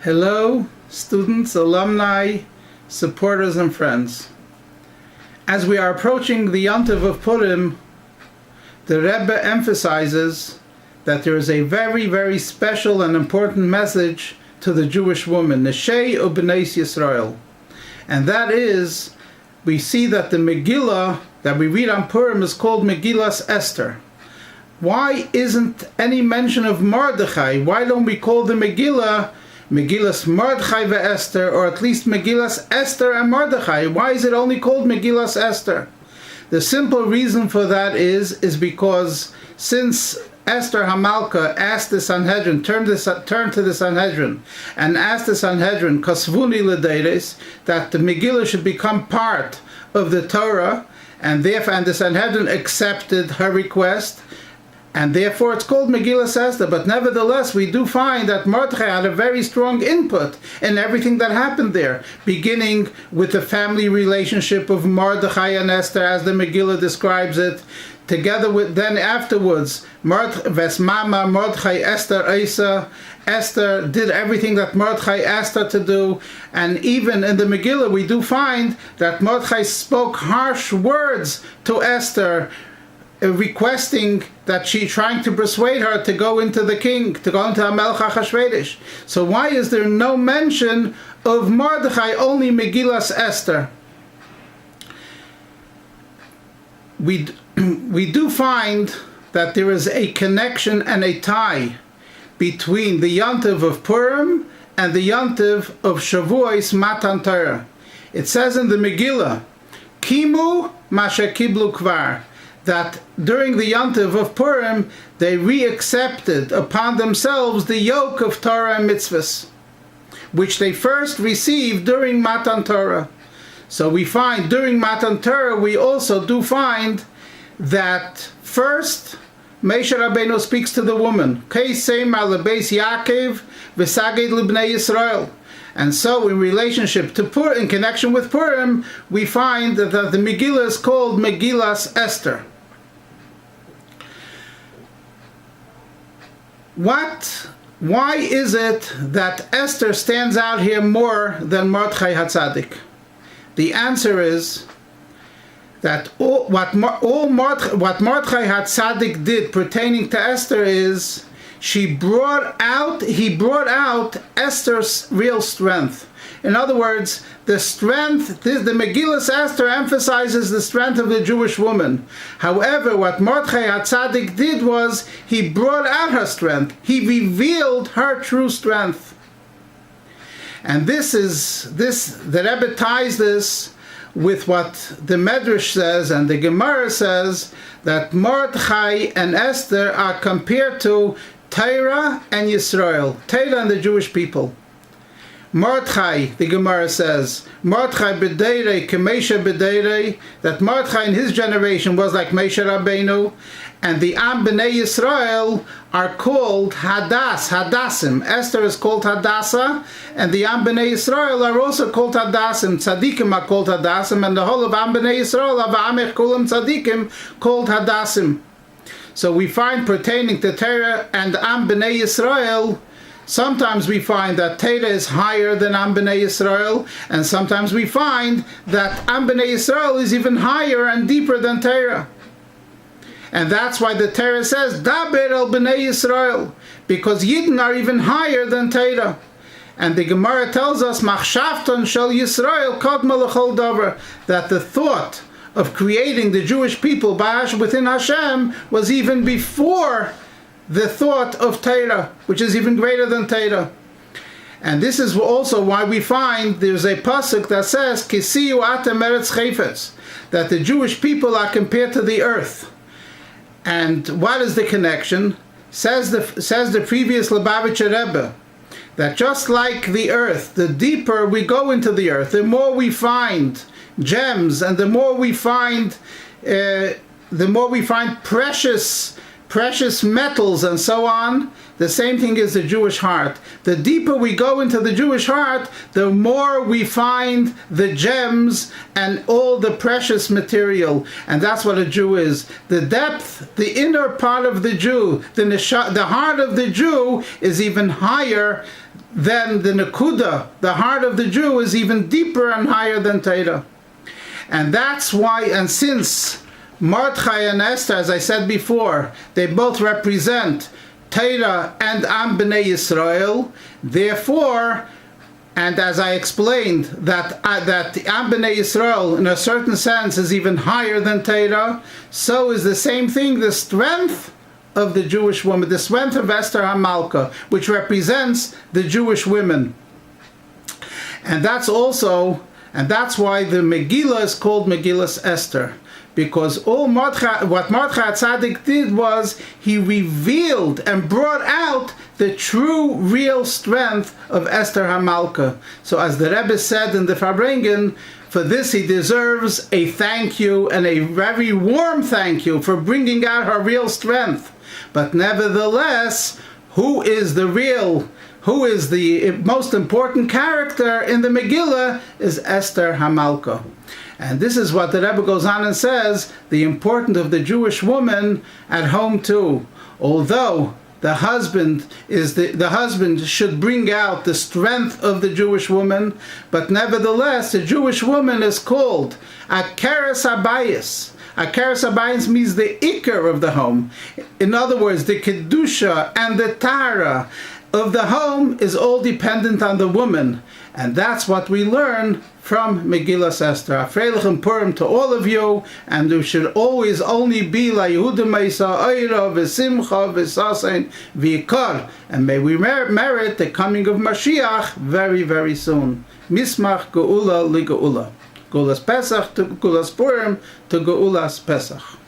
Hello, students, alumni, supporters, and friends. As we are approaching the Yontiv of Purim, the Rebbe emphasizes that there is a very, very special and important message to the Jewish woman, Neshei U'B'neis Yisrael. And that is, we see that the Megillah that we read on Purim is called Megillas Esther. Why isn't any mention of Mordechai? Why don't we call the Megillah Megillas Mordechai ve'Esther, or at least Megillas Esther and Mordechai? Why is it only called Megillas Esther? The simple reason for that is because since Esther Hamalka asked the Sanhedrin, turned to the Sanhedrin and asked the Sanhedrin, Kasvuni l'deiris, that the Megillah should become part of the Torah, and the Sanhedrin accepted her request, and therefore it's called Megillas Esther. But nevertheless, we do find that Mordechai had a very strong input in everything that happened there, beginning with the family relationship of Mordechai and Esther, as the Megillah describes it, together with then afterwards, Vesmama, Mordechai, Esther, Isa. Esther did everything that Mordechai asked her to do, and even in the Megillah we do find that Mordechai spoke harsh words to Esther, requesting that trying to persuade her to go into the king, to go into Melech Achashverosh. So why is there no mention of Mordechai, only Megillas Esther? We do find that there is a connection and a tie between the Yontiv of Purim and the Yontiv of Shavuos Matan Torah. It says in the Megillah, Kimu Masha Kiblu Kvar, that during the Yontiv of Purim, they reaccepted upon themselves the yoke of Torah and mitzvahs, which they first received during Matan Torah. So we find during Matan Torah, we also do find that first, Moshe Rabbeinu speaks to the woman, Keisem alabeis Yaakov v'saged libnei Yisrael. And so in relationship to Purim, in connection with Purim, we find that the Megillah is called Megillas Esther. Why is it that Esther stands out here more than Mordechai HaTzadik? The answer is that what Mordechai HaTzadik did pertaining to Esther is he brought out Esther's real strength. In other words, the Megillas Esther emphasizes the strength of the Jewish woman. However, what Mordechai HaTzadik did was he brought out her strength. He revealed her true strength. And the Rebbe ties this with what the Medrash says and the Gemara says, that Mordechai and Esther are compared to Torah and Yisrael, Torah and the Jewish people. Mordechai, the Gemara says, Mordechai b'deirei k'Moshe b'deirei, that Mordechai in his generation was like Moshe Rabbeinu, and the Am B'nei Yisrael are called Hadassim. Esther is called Hadassah, and the Am B'nei Yisrael are also called Hadassim. Tzadikim are called Hadassim, and the whole of Am B'nei Yisrael, Avamech Kulam Tzadikim, called Hadassim. So we find pertaining to Torah and Am B'nei Yisrael, sometimes we find that Torah is higher than Am B'nei Yisrael, and sometimes we find that Am B'nei Yisrael is even higher and deeper than Torah. And that's why the Torah says, Daber el B'nei Yisrael, because Yidden are even higher than Torah. And the Gemara tells us, Machshavton shel Yisrael kodma l'chol davar, that the thought of creating the Jewish people within Hashem was even before the thought of Torah, which is even greater than Torah. And this is also why we find there's a pasuk that says, Kisiyu atem eretz chayfetz, that the Jewish people are compared to the earth. And what is the connection? Says the previous Lubavitcher Rebbe, that just like the earth, the deeper we go into the earth, the more we find gems, and the more we find precious metals and so on. The same thing is the Jewish heart. The deeper we go into the Jewish heart, the more we find the gems and all the precious material. And that's what a Jew is. The depth, the inner part of the Jew, the heart of the Jew is even higher then the Nekuda, the heart of the Jew, is even deeper and higher than Torah. And that's why, and since Mordechai and Esther, as I said before, they both represent Torah and Am B'nai Yisrael, therefore, and as I explained, that the Am B'nai Yisrael, in a certain sense, is even higher than Torah, so is the same thing, the strength of the Jewish woman, the strength of Esther HaMalka, which represents the Jewish women. And that's why the Megillah is called Megillas Esther. Because what Mordechai Tzaddik did was he revealed and brought out the true, real strength of Esther HaMalka. So as the Rebbe said in the Farbrengen, for this he deserves a thank you, and a very warm thank you for bringing out her real strength. But nevertheless, who is the most important character in the Megillah is Esther HaMalka. And this is what the Rebbe goes on and says, the importance of the Jewish woman at home too. Although the husband should bring out the strength of the Jewish woman, but nevertheless the Jewish woman is called Akeres Abayis. Akeres Abayis means the Iker of the home. In other words, the Kedusha and the Tara of the home is all dependent on the woman. And that's what we learn from Megillas Esther. Freilechen Purim to all of you, and there should always only be La Yehuda Meisa Oira v'Simcha v'Sasein v'Yikar, and may we merit the coming of Mashiach very, very soon. Mismach Geula li Geula. Geulas Pesach to Geulas Purim to Geulas Pesach.